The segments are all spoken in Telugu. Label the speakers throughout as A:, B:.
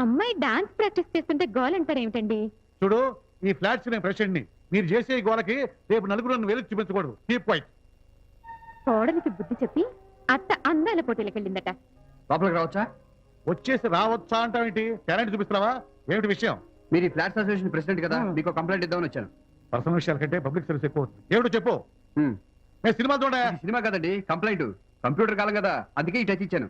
A: అమ్మాయి డాన్స్ ప్రాక్టీస్ చేస్తుంటే గోల్ అంటారు ఏమిటండి?
B: చూడు, ఈ ఫ్లాట్స్ నేను ప్రెసిడెంట్ ని. మీరు చేసే ఈ గోలకి రేపు నలుగురు నన్ను వెలుగు చూపించకూడదు. Keep quiet.
A: కోడలికి బుద్ధి చెప్పి అత్త అందాల పోటీలకు వెళ్ళిందట.
C: లోపలికి రావచ్చా?
B: వచ్చేసి రావచ్చా అంటావేంటి? టాలెంట్ చూపిస్తున్నావా? ఏమిటి విషయం?
C: మీరు ఈ ఫ్లాట్స్ అసోసియేషన్ ప్రెసిడెంట్ కదా, మీకు కంప్లైంట్ ఇద్దామని వచ్చాను.
B: పర్సనల్ విషయాల కంటే పబ్లిక్ సర్వీస్ ఎక్కువ. ఏమిటో చెప్పు. నేను సినిమా చూడ.
C: సినిమా కదండి, కంప్లైంట్. కంప్యూటర్ కాలం కదా, అందుకే ఈ టచ్ ఇచ్చాను.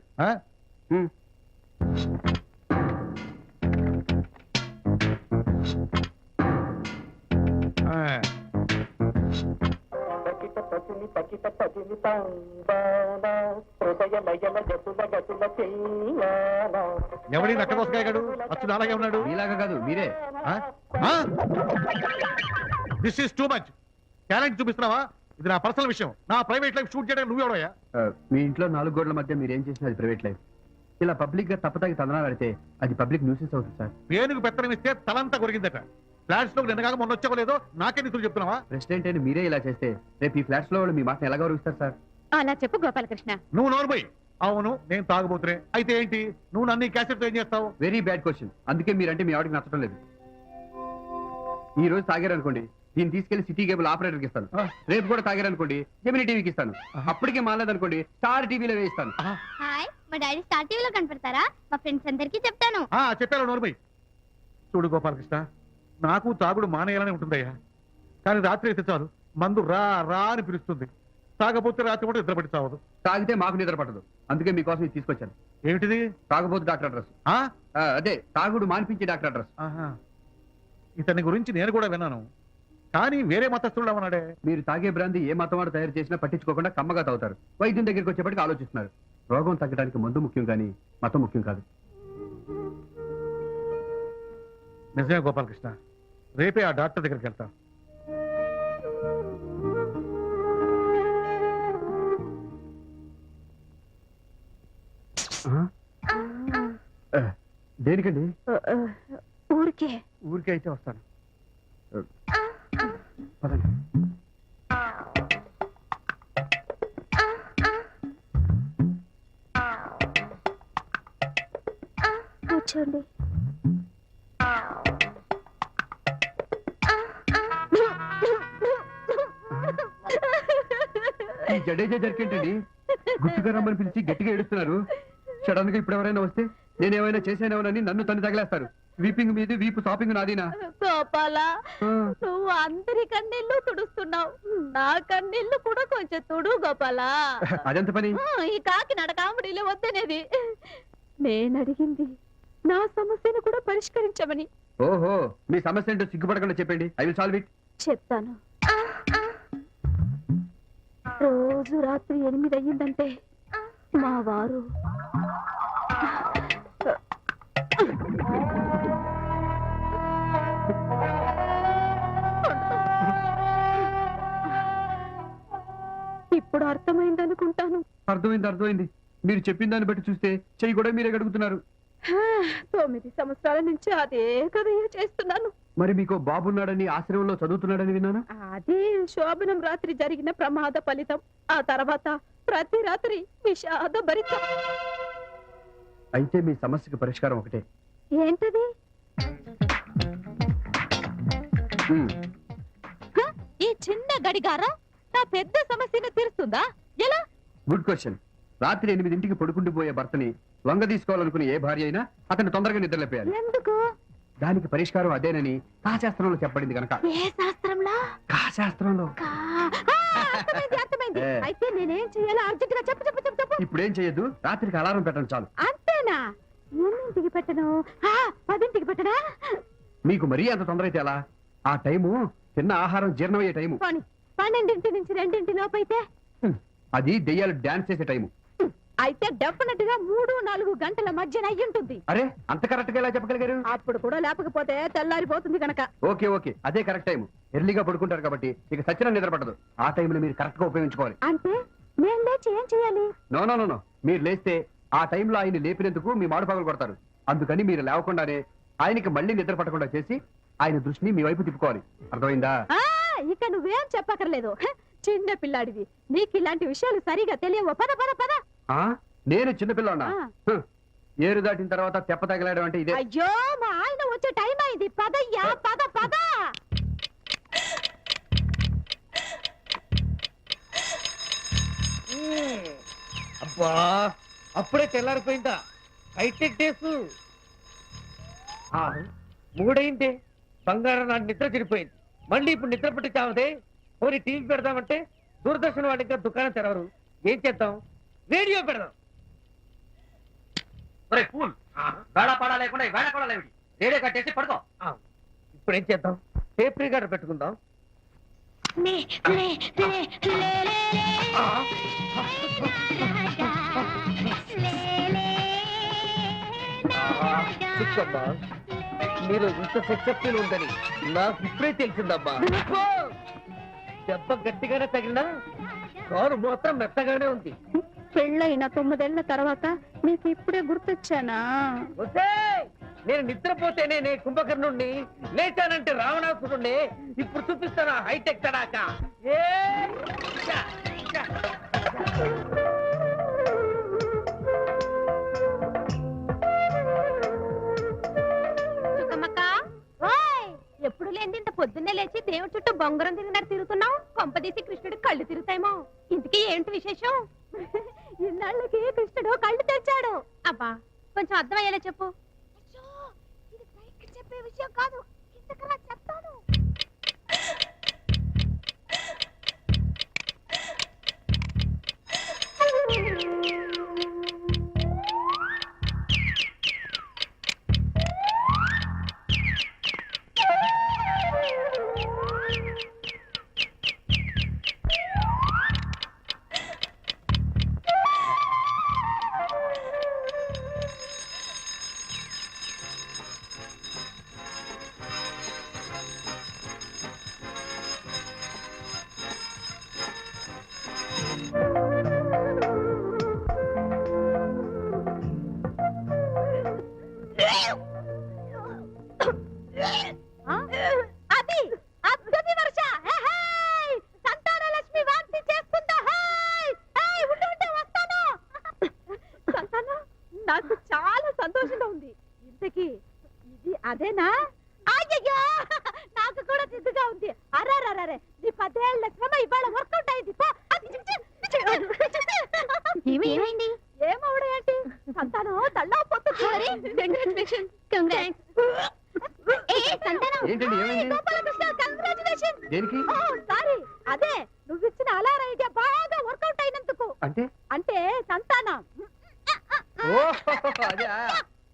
B: ఎవడి నక్క దోసకాయగాడు? అచ్చుడు అలాగే ఉన్నాడు.
C: ఇలాగా కాదు, మీరే.
B: This is too much. Talent చూపిస్తున్నావా? ఇది నా పర్సనల్ విషయం. నా ప్రైవేట్ లైఫ్ షూట్ చేయడానికి నువ్వు ఎవడయ్యా?
C: మీ ఇంట్లో 4 గోడల మధ్య మీరు ఏం చేసినా అది ప్రైవేట్ లైఫ్. ఇలా పబ్లిక్ గా తప్పతాగి తందనాలు ఆడితే అది పబ్లిక్ న్యూసెన్స్ అవుతుంది సార్.
B: పేనుకు పెత్తనం ఇస్తే తలంతా కొరిగిందట. ఫ్లాట్స్ లో నిన్నగాక మొన్న వచ్చావో నాకే నిధులు చెప్తున్నావా?
C: ప్రెసిడెంట్ అయిన మీరే ఇలా చేస్తే రేపు ఈ ఫ్లాట్స్ లో వాళ్ళు మీ మాటను ఎలా గౌరవిస్తారు సార్?
A: అలా చెప్పు గోపాలకృష్ణ.
B: నువ్వు నోరుపోయి. అవును, నేను తాగుబోతురే. అయితే ఏంటి? నువ్వు నన్ను క్యాసెట్ ఏం చేస్తావు?
C: Very bad question. అందుకే మీరంటే మీ ఆవిడకి నచ్చడం లేదు. ఈ రోజు తాగారనుకోండి, దీన్ని తీసుకెళ్లి సిటీ కేబుల్ ఆపరేటర్కి ఇస్తాను. రేపు కూడా తాగారనుకోండి, జెమినీ టీవీకి ఇస్తాను. అప్పటికే మాలేదనుకోండి, స్టార్ టీవీలో వేయిస్తాను.
D: హాయ్, మా డాడీ స్టార్ టీవీలో కనపడతారా? మా ఫ్రెండ్స్ అందరికీ చెప్తాను.
B: చెప్పాను నోరుపోయి. చూడు గోపాలకృష్ణ, నాకు తాగుడు మానేయాలని ఉంటుందయ్యా. కానీ రాత్రి అయితే చాలు మందు రా రా అని పిలుస్తుంది. తాగపోతే రాత్రి కూడా నిద్ర పట్టి చావదు.
C: తాగితే మాకు నిద్ర పట్టదు. అందుకే మీకోసం ఇది తీసుకొచ్చాను.
B: ఏమిటిది?
C: తాగబోతు డాక్టర్ అడ్రస్. అదే తాగుడు మానిపించే డాక్టర్ అడ్రస్.
B: ఇతని గురించి నేను కూడా విన్నాను, కానీ వేరే మతస్థుడు అన్నాడే.
C: మీరు తాగే బ్రాంది ఏ మతం వాడు తయారు చేసినా పట్టించుకోకుండా కమ్మగా తాగుతారు. వైద్యం దగ్గరికి వచ్చేప్పటికి ఆలోచిస్తున్నారు. రోగం తగ్గడానికి మందు ముఖ్యం కానీ మతం ముఖ్యం కాదు.
B: నిజమే గోపాలకృష్ణ, రేపే ఆ డాక్టర్ దగ్గరికి వెళ్తా.
C: దేనికండి?
A: ఊరికే.
C: ఊరికే అయితే వస్తాను.
A: కూర్చోండి.
C: ఈ జడేజా జరికేంటండి? గుట్టుగా రమ్మని పిలిచి గట్టిగా ఏడుస్తున్నారు. సడన్ గా ఇప్పుడు ఎవరైనా వస్తే నేనేమైనా చేసానేమోనని నన్ను తను తగిలేస్తారు. వీపింగ్ మీద వీపు షాపింగ్ నాదీనా?
A: గోపాలా, నువ్వు అందరి కన్నీళ్లు తుడుస్తున్నావు, నా కన్నీళ్లు కూడా కొంచెం తుడు గోపాలా.
C: అదెంత పని?
A: ఈ కాకినాడ కామెడీలో వద్దనేది. నేను అడిగింది నా సమస్యను కూడా పరిష్కరించమని.
C: ఓహో, మీ సమస్య ఏంటో సిగ్గుపడకుండా చెప్పండి. I will solve it.
A: చెప్తాను. రోజు రాత్రి 8 అయ్యిందంటే మా వారు ఇప్పుడు అర్థమైంది అనుకుంటాను.
C: అర్థమైంది. మీరు చెప్పిన దాన్ని బట్టి చూస్తే చెయ్యి కూడా మీరే గడుగుతున్నారు.
A: 9 సంవత్సరాల నుంచి అదే కథయే చేస్తున్నాను.
C: మరి మీకు బాబున్నాడని ఆశ్రమంలో చదువుతున్నాడని విన్నాను.
A: అదే శోభనం రాత్రి జరిగిన ప్రమాద ఫలితం. ఆ తర్వాత ప్రతి రాత్రి విషాద భరితం.
C: అయితే మీ సమస్యకు పరిష్కారం ఒకటే.
A: ఏంటది? ఈ చిన్న గడిగారం నా పెద్ద సమస్యను తీరుస్తుందా? ఎలా?
C: Good question. రాత్రి 8ంటికి పడుకుంటూ పోయే భర్తని లొంగ తీసుకోవాలనుకునే ఏ భార్య అయినా అతను తొందరగా నిద్రలేపేయాలి.
A: ఎందుకు?
C: దానికి పరిష్కారం అదేనని కాశాస్త్రంలో చెప్పబడింది కనుక.
A: ఏ శాస్త్రంలో?
C: కాశాస్త్రంలో.
A: అర్థమైంది. అయితే నేనేం చేయాలో అర్జెంటుగా చెప్పు.
C: ఇప్పుడేం చేయొద్దు, రాత్రికి అలారం పెట్టండి చాలు.
A: అంతేనా? 8ంటికి పెట్టను, 10ంటికి పెట్టనా?
C: మీకు మరీ అంత తొందర అయితే ఎలా? ఆ టైము తిన్న ఆహారం జీర్ణమయ్యే టైము.
A: 12 నుంచి 2 లోపు అయితే
C: అది దెయ్యాలు డాన్స్ చేసే టైము.
A: అయితే డెఫినెట్ గా 3-4 గంటల మధ్యన అయ్యి ఉంటుంది.
C: అరే, అంత కరెక్ట్ గా ఎలా చెప్పగలిగారు?
A: అప్పుడు కూడా లేకపోతే తెల్లారిపోతుంది కనుక.
C: ఓకే, అదే కరెక్ట్ టైం. ఎర్లీగా పడుకుంటారు కాబట్టి ఇక సచ్చిన నిద్ర పడదు. ఆ టైంలో మీరు కరెక్ట్ గా ఉపయోగించుకోవాలి.
A: అంటే నేను లేచి ఏం చేయాలి?
C: నో, మీరు లేస్తే ఆ టైంలో ఆయన లేపినందుకు మీ మాడు పగలు కొడతారు. అందుకని మీరు లేవకుండానే ఆయనకి మళ్ళీ నిద్ర పట్టకుండా చేసి ఆయన దృష్టిని మీ వైపు తిప్పుకోవాలి. అర్థమైందా?
A: ఇక నువ్వేం చెప్పక్కర్లేదు. చిన్న పిల్లాడివి, నీకు ఇలాంటి విషయాలు సరిగా తెలియవు. పద పద పద.
C: నేను చిన్నపిల్లన్నా
A: ఆ.
C: ఏరు దాటిన తర్వాత తెప్ప తగలడం అంటే ఇదే.
A: అయ్యో మా ఆయన వచ్చే టైం అయింది, పదయ్యా పద పద.
E: అబ్బా అప్పుడే తెల్లారిపోయిందా? Hitech days మూడైందే. బంగారం నాటి నిద్ర చెడిపోయింది. మళ్ళీ ఇప్పుడు నిద్ర పట్టించామదే. పోనీ టీవీ పెడదామంటే దూరదర్శన్ వాడి ఇంకా దుకాణం తెరవరు. ఏం చేద్దాం? రేడియో పెడదాం. రేడియో కట్టేసి పడుకో. ఇప్పుడు ఏం చేద్దాం? టేప్ రికార్డర్ పెట్టుకుందాం. చిక్కమ్మా, మీరు ఇంత సెక్సెప్టివ్ ఉందని నాకు ఇప్పుడే తెలిసిందమ్మా. దెబ్బ గట్టిగానే తగిలినా కారు మాత్రం మెత్తగానే ఉంది.
A: పెళ్ళైన 9 ఏళ్ల తర్వాత నీకు ఇప్పుడే గుర్తొచ్చానా?
E: నేను నిద్రపోతేనే నే కుంభకర్ణుణ్ణి, లేచానంటే రావణాసురుణ్ణి. ఇప్పుడు చూపిస్తాను హైటెక్ తడాక.
A: ఎప్పుడు లేని ఇంత పొద్దున్నే లేచి దేవుడి చుట్టూ బొంగరం తిరిగినట్టు తిరుగుతున్నావు. కొంపదీసి కృష్ణుడి కళ్ళు తిరుగుతాయేమో. ఇంతకీ ఏంటి విశేషం? ఇన్నాళ్ళకి కృష్ణుడు కళ్ళు తెరిచాడు. అబ్బా కొంచెం అర్థమయ్యేలా చెప్పు. చెప్పే విషయం కాదు, ఇంతకన్నా చెప్తాను. అది అద్భుత వర్ష. సంతాన లక్ష్మి వాంతి చేస్తుందా? ఉండు ఉండు వస్తాను. సంతానం, నాకు చాలా సంతోషంగా ఉంది. ఇంతకీ ఇది అదేనా? అయ్యయ్యో నాకు కూడా సిద్ధంగా ఉంది. అరే నీ 10 ఏళ్ల శ్రమ ఇవాళ వర్కౌట్ అయింది.
D: ఏమైంది?
A: ఏమవుడు ఏంటి? సంతానం దళ్ళా పోతుంది.
C: ఏంటండి ఏమైంది? దేనికి?
A: సారీ, అదే నువ్వు ఇచ్చిన అలారం ఐడియా బాగా వర్కౌట్ అయినందుకు.
C: అంటే
A: అంటే సంతానం.
C: అదే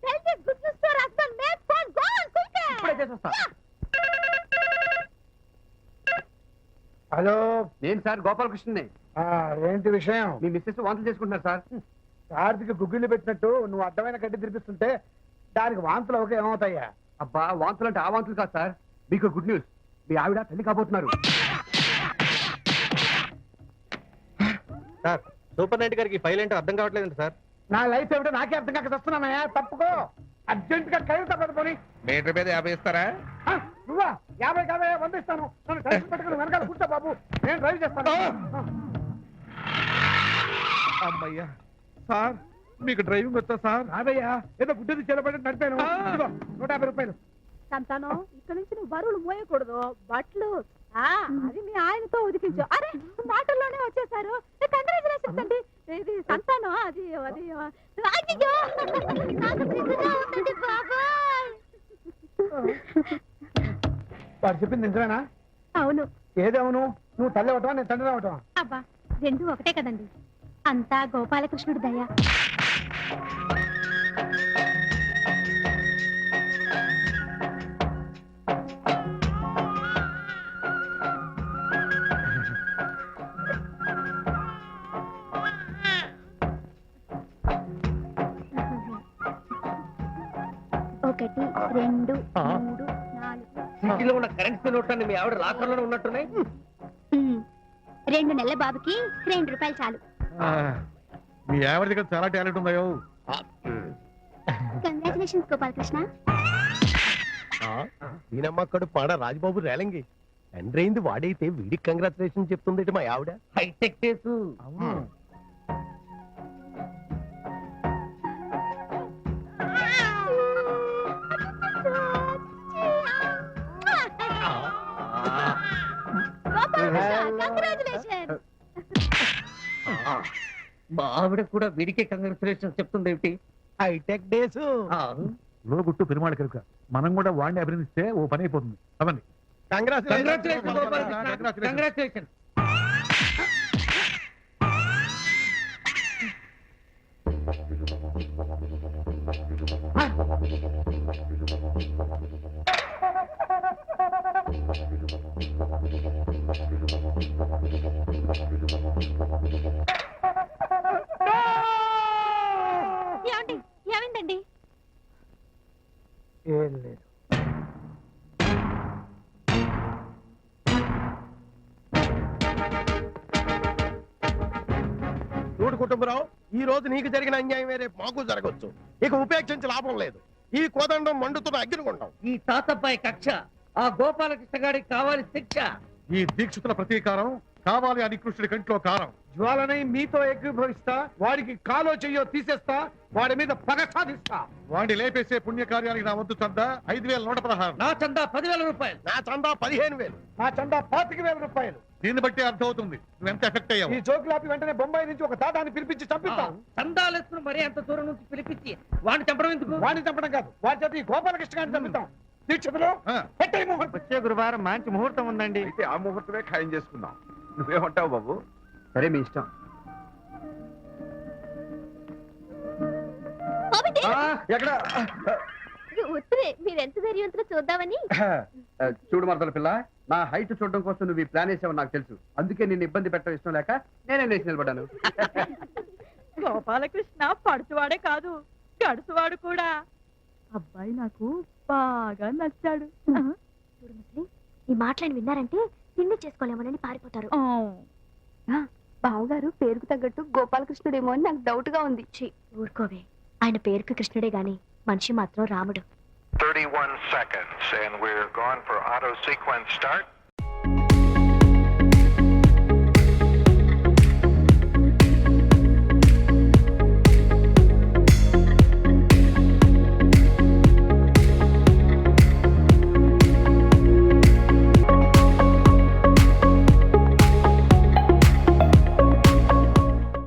A: Tell this good news to your husband. Make phone. Go on, quick.
C: ఇప్పుడే చేసేస్తా.
B: హలో,
C: నేను సార్ గోపాలకృష్ణని.
B: ఏంటి విషయం?
C: మీ మిస్సెస్ వాంతులు చేసుకుంటున్నారు సార్.
B: కార్తీకి గుగ్గిళ్ళు పెట్టినట్టు నువ్వు అడ్డమైన గడ్డి తినిపిస్తుంటే దానికి వాంతులు ఒక ఏమవుతాయా?
C: అబ్బా వాంతులు అంటే ఆ వాంతులు కాదు సార్. మీకు గుడ్ న్యూస్, మీ ఆవిడ తల్లి కాబోతున్నారు.
E: సార్, సూపర్ నైట్ గారికి ఫైల్ ఏంటో అర్థం కావట్లేదండి సార్.
B: నా లైఫ్ ఏమిటో నాకే అర్థం కాక వస్తున్నానయ్యా. తప్పుకో, అర్జెంట్ గా ఖైదు తప్పదు. పోనీ
F: మీటర్ మీద 50 ఇస్తారా?
B: నువ్వా? 50 100 ఇస్తాను. నన్ను టెన్షన్ పెట్టుకుని వెనకాల కూర్చో బాబు, నేను డ్రైవ్ చేస్తాను.
F: అమ్మయ్యా సార్, మీకు డ్రైవింగ్ వచ్చా సార్?
B: రాబయ్యా, ఏదో గుడ్డది చెలబడి నడిపాను. ఇదిగో 150 రూపాయలు.
A: సంతానం, ఇక్కడ నుంచి నువ్వు బరువులు మోయకూడదు. బట్టలు అది మీ ఆయనతో ఉదికించు. అరే మాటల్లోనే వచ్చేసారు. కంగ్రాచులేషన్స్ అండి. ఇది సంతానం. అది అది అయ్యయ్యో, నాకు సిగ్గుగా ఉంటుంది బాబాయ్.
B: వాడు చెప్పింది నిజమేనా?
A: అవును.
B: ఏదేమను, నువ్వు తల్లి అవటమా నేను తండ్రి అవటమా?
A: అబ్బా రెండు ఒకటే కదండి. అంతా గోపాలకృష్ణుడు దయ.
D: ఒకటి, రెండు, మూడు, నాలుగు.
E: సిటీలో ఉన్న కరెన్సీ నోట్లన్నీ మీ ఆవిడ లాకర్లోనే ఉన్నట్టున్నాయి.
D: 2 నెలల బాబుకి 2 రూపాయలు చాలు.
B: మీ ఆవిడ దగ్గర చాలా టాలెంట్ ఉందయో.
D: కంగ్రాచులేషన్స్ గోపాలకృష్ణ.
F: దీనమ్మక్కడు పాడ రాజబాబు రేలంగి.
G: తండ్రి అయింది వాడైతే వీడికి కంగ్రాచులేషన్ చెప్తుంది మా ఆవిడ.
E: Hi-tech case.
B: అవును.
A: కంగ్రాచులేషన్.
E: మా ఆవిడ కూడా వీడికే కంగ్రాచులేషన్ చెప్తుంది ఏమిటి?
G: Hitech days.
B: లోగుట్టు పెరుమాళ కనుక మనం కూడా వాడిని అభినందిస్తే ఓ పని అయిపోతుంది. అవండి.
E: Congratulation Gopalakrishna, congratulation.
A: ఏమండి ఏమైందండి?
G: ఏం లేదు. చూడు కుటుంబరావు, ఈ రోజు నీకు జరిగిన అన్యాయం రేపు మాకు జరగచ్చు. ఇక ఉపేక్షించి లాభం లేదు. ఈ కోదండం మండుతున్న అగ్నిగుండం.
E: ఈ తాతబ్బాయి కక్ష ఆ గోపాలకృష్ణ గారికి కావాలి శిక్ష.
B: ఈ దీక్షితుల ప్రతీకారం కావాలి అని కృష్ణుడి కంట్లో కారం.
F: జ్వాలని మీతో ఏకీభవిస్తా, వాడికి కాలో చెయ్యో తీసేస్తా, వాడి మీద పగ సాధిస్తా.
B: వాడిని లేపేసే పుణ్యకార్యానికి నా వద్దు చందా 5,116.
E: నా చందా 10,000 రూపాయలు.
G: నా చందా 15,000.
F: నా చందా 25,000 రూపాయలు.
B: దీన్ని బట్టి అర్థమవుతుంది నువ్వెంత ఎఫెక్ట్ అయ్యావు.
F: ఈ జోకులాపి వెంటనే బొంబాయి నుంచి ఒక తాతాన్ని పిలిపించి చంపిస్తాం.
E: చందాలేసుకుని మరీ అంత దూరం నుంచి పిలిపించి వాడిని చంపడం ఎందుకు?
F: వాడిని చంపడం కాదు, వాడి చేత ఈ గోపాలకృష్ణ గారిని చంపిస్తాం. దీక్షితులు
B: ఆ.
F: పెట్టే ముహూర్తం.
C: వచ్చే గురువారం మంచి ముహూర్తం ఉందండి.
H: అయితే ఆ ముహూర్తమే ఖాయం చేసుకుందాం. నువ్వేమంటావు బాబు?
C: సరే మీ ఇష్టం.
A: బాబుజీ,
F: ఎక్కడ
A: ఉత్తరే మీరెంత ధైర్యవంతులో చూద్దామని.
C: చూడు మరదల పిల్ల, నా హైట్ చూడడం కోసం నువ్వు ఈ ప్లాన్ వేసావు నాకు తెలుసు. అందుకే నిన్ను ఇబ్బంది పెట్టడం ఇష్టం లేక నేనే లేచి నిలబడ్డాను.
A: గోపాలకృష్ణ పడుచువాడే కాదు, గడుసువాడు కూడా. అబ్బాయి నాకు బాగా నచ్చాడు.
D: ఈ మాటలను విన్నారంటే తిండి చేసుకోలేమోనని పారిపోతారు.
A: బావగారు పేరుకు తగ్గట్టు గోపాలకృష్ణుడేమో అని నాకు డౌట్ గా ఉంది.
D: ఊరుకోవే, ఆయన పేరుకి కృష్ణుడే గాని మనిషి మాత్రం రాముడు.
I: 31 seconds, and we're going for auto sequence start.